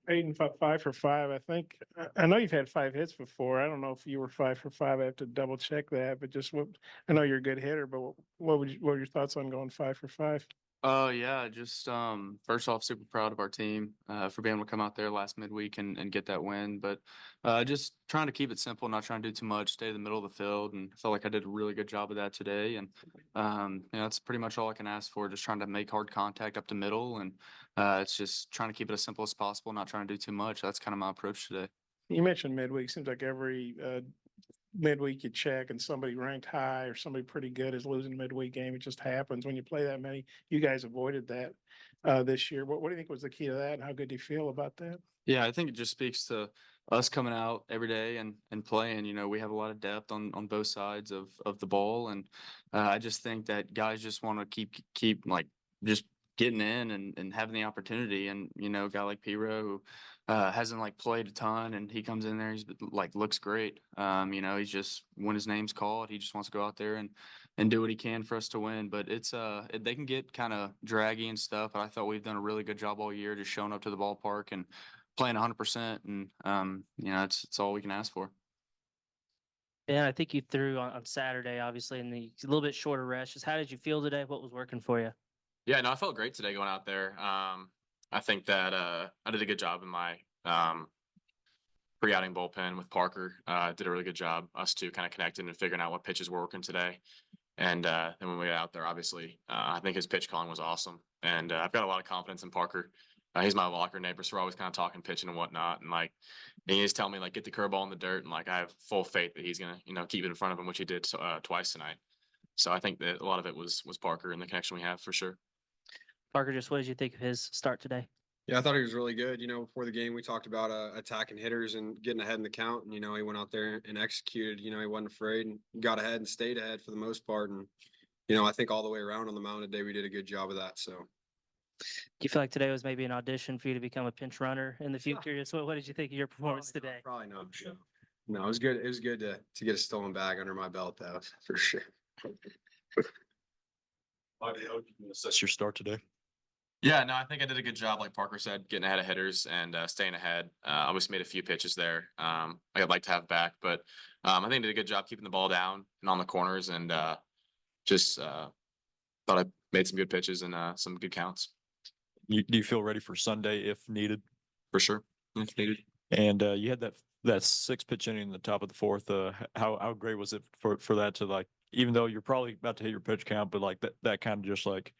Peyton 5 for 5. I think I know you've had 5 hits before. I don't know if you were 5 for 5. I have to double check that. But just what I know you're a good hitter. But what were your thoughts on going 5 for 5? Oh yeah, just first off, super proud of our team for being able to come out there last midweek and get that win. But just trying to keep it simple, not trying to do too much, stay in the middle of the field, and I felt like I did a really good job of that today. And that's pretty much all I can ask for. Just trying to make hard contact up the middle, and it's just trying to keep it as simple as possible, not trying to do too much. That's kind of my approach today. You mentioned midweek. Seems like every midweek you check and somebody ranked high or somebody pretty good is losing a midweek game. It just happens when you play that many. You guys avoided that this year. What do you think was the key to that, and how good do you feel about that? Yeah, I think it just speaks to us coming out every day and playing. You know, we have a lot of depth on both sides of the ball, and I just think that guys just want to keep like just getting in and having the opportunity. And you know, a guy like Piro who hasn't like played a ton, and he comes in there, he's like looks great. You know, he's just when his name's called, he just wants to go out there and do what he can for us to win. But they can get kind of draggy and stuff. But I thought we've done a really good job all year, just showing up to the ballpark and playing 100%, and you know, it's all we can ask for. Yeah, I think you threw on Saturday, obviously, in the a little bit shorter rest. Just how did you feel today? What was working for you? Yeah, no, I felt great today going out there. I think that I did a good job in my pre-outing bullpen with Parker. Did a really good job. Us two kind of connecting and figuring out what pitches were working today. And then when we got out there, obviously, I think his pitch calling was awesome. And I've got a lot of confidence in Parker. He's my locker neighbor, so we're always kind of talking pitching and whatnot. And like, and he just tell me like, get the curveball in the dirt, and like, I have full faith that he's gonna, keep it in front of him, which he did twice tonight. So I think that a lot of it was Parker and the connection we have for sure. Parker, just what did you think of his start today? Yeah, I thought he was really good. Before the game, we talked about attacking hitters and getting ahead in the count. And, he went out there and executed. He wasn't afraid and got ahead and stayed ahead for the most part. And, I think all the way around on the mound today, we did a good job of that. So, Do you feel like today was maybe an audition for you to become a pinch runner in the future? Just what did you think of your performance today? Probably not. No, it was good. It was good to get a stolen bag under my belt, though, for sure. Bobby, how would you assess your start today? Yeah, no, I think I did a good job, like Parker said, getting ahead of hitters and staying ahead. Obviously made a few pitches there. I'd like to have back, but I think I did a good job keeping the ball down and on the corners, and just thought I made some good pitches and some good counts Do you feel ready for Sunday if needed? for sure. If needed. And you had that 6 pitch inning in the top of the fourth. How great was it for that to, like, even though you're probably about to hit your pitch count, but like that kind of just like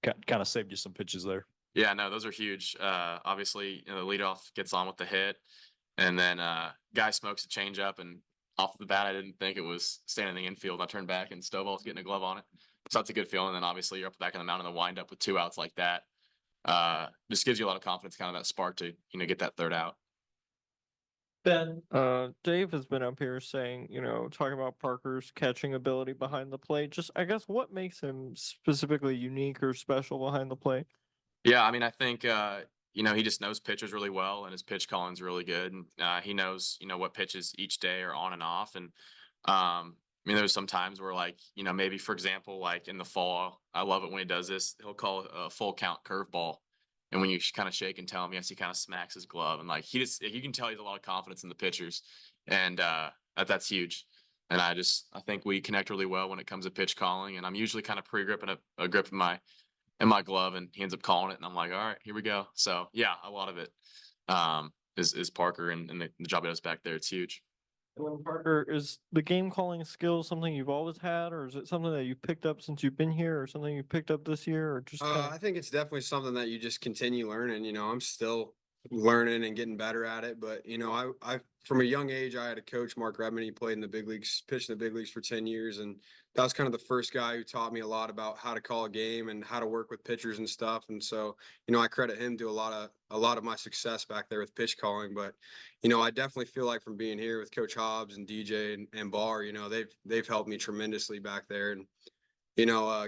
kind of saved you some pitches there. Yeah, no, those are huge. Obviously, the leadoff gets on with the hit, and then guy smokes a changeup, and off the bat, I didn't think it was staying in the infield. I turned back, and Stovall's getting a glove on it, so that's a good feeling. And then obviously, you're up back in the mound in the windup with 2 outs like that. Just gives you a lot of confidence, kind of that spark to get that third out. Ben, Dave has been up here saying, talking about Parker's catching ability behind the plate. Just, I guess, what makes him specifically unique or special behind the plate? Yeah, I mean, I think he just knows pitchers really well, and his pitch calling's really good. And he knows what pitches each day are on and off. And I mean, there's some times where, like, maybe for example, like in the fall, I love it when he does this. He'll call a full count curveball. And when you kind of shake and tell him, yes, he kind of smacks his glove. And like you can tell he's a lot of confidence in the pitchers. And that's huge. And I think we connect really well when it comes to pitch calling. And I'm usually kind of pre-gripping a grip in my glove, and he ends up calling it. And I'm like, all right, here we go. So yeah, a lot of it is Parker and the job he does back there. It's huge. When Parker, is the game calling skill something you've always had, or is it something that you picked up since you've been here, or something you picked up this year, or just I think it's definitely something that you just continue learning. I'm still learning and getting better at it. But I from a young age, I had a coach, Mark Redmond. He played in the big leagues, pitched in the big leagues for 10 years, and that was kind of the first guy who taught me a lot about how to call a game and how to work with pitchers and stuff. And so, I credit him to a lot of my success back there with pitch calling. But I definitely feel like from being here with Coach Hobbs and DJ and Barr, they've helped me tremendously back there. And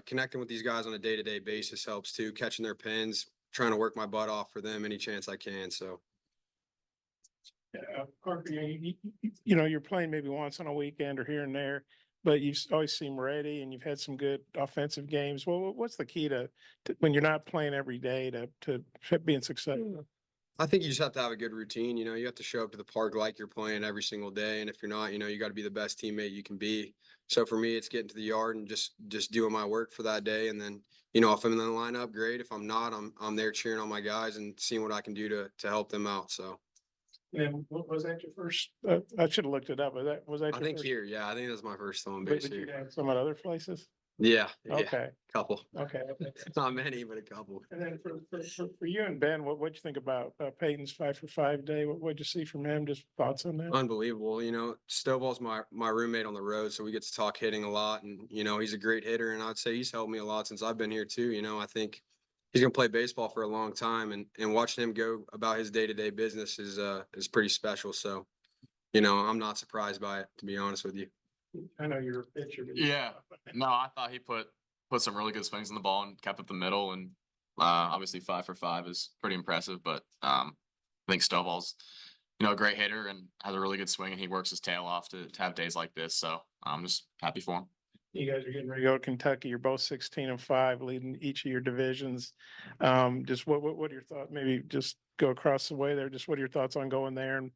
connecting with these guys on a day-to-day basis helps too. Catching their pins, trying to work my butt off for them any chance I can. So. Yeah, Parker, you're playing maybe once on a weekend or here and there, but you always seem ready, and you've had some good offensive games. Well, what's the key to when you're not playing every day to being successful? I think you just have to have a good routine. You know, you have to show up to the park like you're playing every single day. And if you're not, you know, you got to be the best teammate you can be. So for me, it's getting to the yard and just doing my work for that day. And then, you know, if I'm in the lineup, great. If I'm not, I'm there cheering on my guys and seeing what I can do to help them out. So And what was that your first, I should have looked it up, but was that I your think first? here, yeah, I think that's my first home But base you here. had some at other places? Yeah, yeah, Okay, couple. okay. Not many, but a couple. And then for you and Ben, what'd you think about Peyton's 5-for-5 day? What'd you see from him? Just thoughts on that? Unbelievable. You know, Stovall's my roommate on the road, so we get to talk hitting a lot. And, you know, he's a great hitter. And I'd say he's helped me a lot since I've been here too. You know, I think he's gonna play baseball for a long time and watching him go about his day-to-day business is pretty special. So, you know, I'm not surprised by it, to be honest with you. I know you're a pitcher. but- Yeah. No, I thought he put some really good swings on the ball and kept up the middle. And obviously 5-for-5 is pretty impressive. But I think Stovall's, you know, a great hitter and has a really good swing, and he works his tail off to have days like this. So I'm just happy for him. You guys are getting ready to go to Kentucky. You're both 16-5, leading each of your divisions. Just what are your thoughts? Maybe just go across the way there. Just what are your thoughts on going there? And,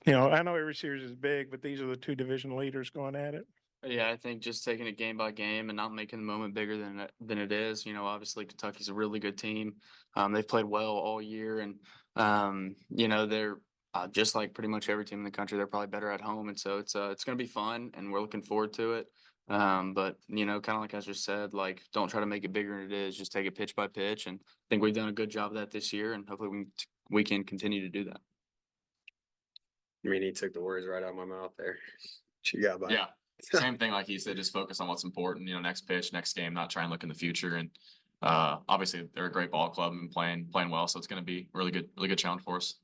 you know, I know every series is big, but these are the two division leaders going at it. Yeah, I think just taking it game by game and not making the moment bigger than it is. You know, obviously Kentucky's a really good team. They've played well all year, and you know they're just like pretty much every team in the country. They're probably better at home, and so it's going to be fun, and we're looking forward to it. But you know, kind of like I just said, like don't try to make it bigger than it is. Just take it pitch by pitch, and I think we've done a good job of that this year, and hopefully we can continue to do that. I mean, he took the words right out of my mouth there. What you got, by Yeah. Same thing, like he said, just focus on what's important, you know, next pitch, next game, not try and look in the future. And obviously they're a great ball club and playing well. So it's gonna be really good challenge for us.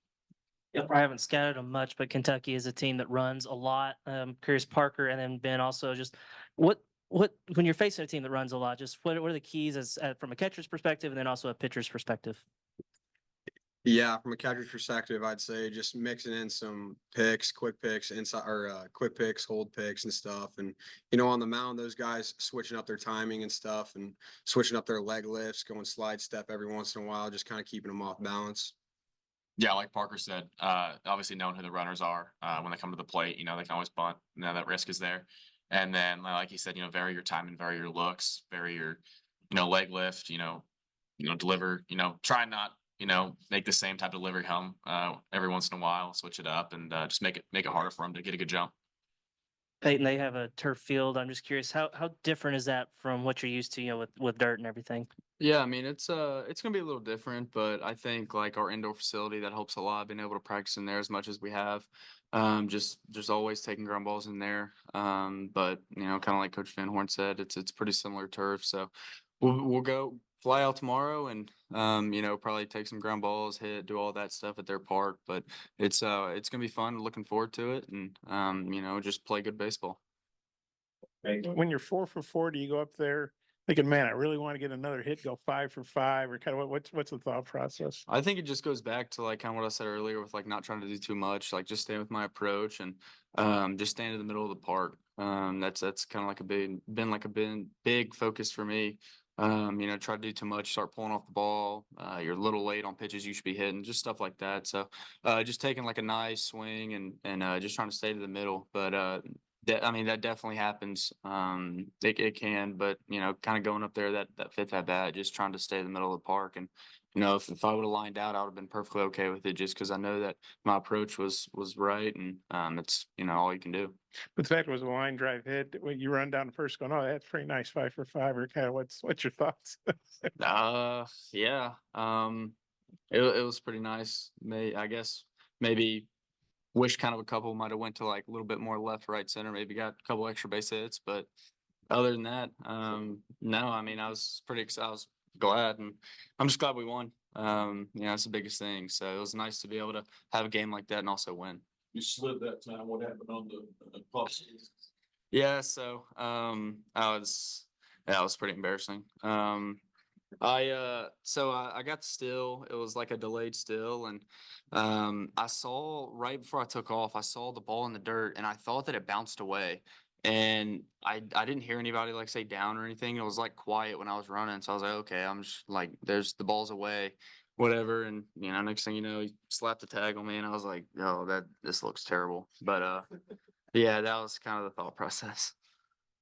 Yep, I haven't scouted them much, but Kentucky is a team that runs a lot. Curious Parker and then Ben also just what when you're facing a team that runs a lot, just what are the keys as from a catcher's perspective and then also a pitcher's perspective? Yeah, from a catcher's perspective, I'd say just mixing in some picks, quick picks, inside or quick picks, hold picks and stuff. And, you know, on the mound, those guys switching up their timing and stuff and switching up their leg lifts, going slide step every once in a while, just kind of keeping them off balance. Yeah, like Parker said, obviously knowing who the runners are when they come to the plate, you know, they can always bunt. You know, that risk is there. And then, like he said, you know, vary your timing, vary your looks, vary your, you know, leg lift, you know, deliver, you know, try not, you know, make the same type of delivery come every once in a while, switch it up, and just make it harder for them to get a good jump. Peyton, they have a turf field. I'm just curious, how different is that from what you're used to, you know, with dirt and everything? Yeah, I mean it's gonna be a little different, but I think like our indoor facility that helps a lot, being able to practice in there as much as we have. Just always taking ground balls in there. But you know, kind of like Coach Van Horn said, it's pretty similar turf. So we'll go fly out tomorrow and you know, probably take some ground balls, hit, do all that stuff at their park. But it's gonna be fun. Looking forward to it, and you know, just play good baseball. When you're 4-for-4, do you go up there thinking, man, I really want to get another hit, go 5-for-5, or kind of what's the thought process? I think it just goes back to like kind of what I said earlier with like not trying to do too much, like just staying with my approach and just staying in the middle of the park. That's kind of like been big focus for me. You know, try to do too much, start pulling off the ball. You're a little late on pitches you should be hitting, just stuff like that. So just taking like a nice swing and just trying to stay to the middle. But I mean, that definitely happens. It can, but you know, kind of going up there that fifth at bat, just trying to stay in the middle of the park. And you know, if I would have lined out, I would have been perfectly okay with it, just because I know that my approach was right, and it's you know all you can do. But the fact was a line drive hit, when you run down the first going, oh, that's pretty nice 5-for-5, or kind of what's your thoughts? Yeah. It was pretty nice. I guess maybe wish kind of a couple might have went to like a little bit more left, right, center, maybe got a couple extra base hits. But other than that, no, I mean, I was pretty excited. I was glad, and I'm just glad we won. You know, it's the biggest thing. So it was nice to be able to have a game like that and also win. You slid that time. What happened on the plus? Yeah, so that was pretty embarrassing. I got still. It was like a delayed still, and I saw right before I took off, I saw the ball in the dirt, and I thought that it bounced away, and I didn't hear anybody like say down or anything. It was like quiet when I was running, so I was like, okay, I'm just like, there's the ball's away. whatever. And, you know, next thing you know, he slapped the tag on me and I was like, oh, this looks terrible. But, yeah, that was kind of the thought process.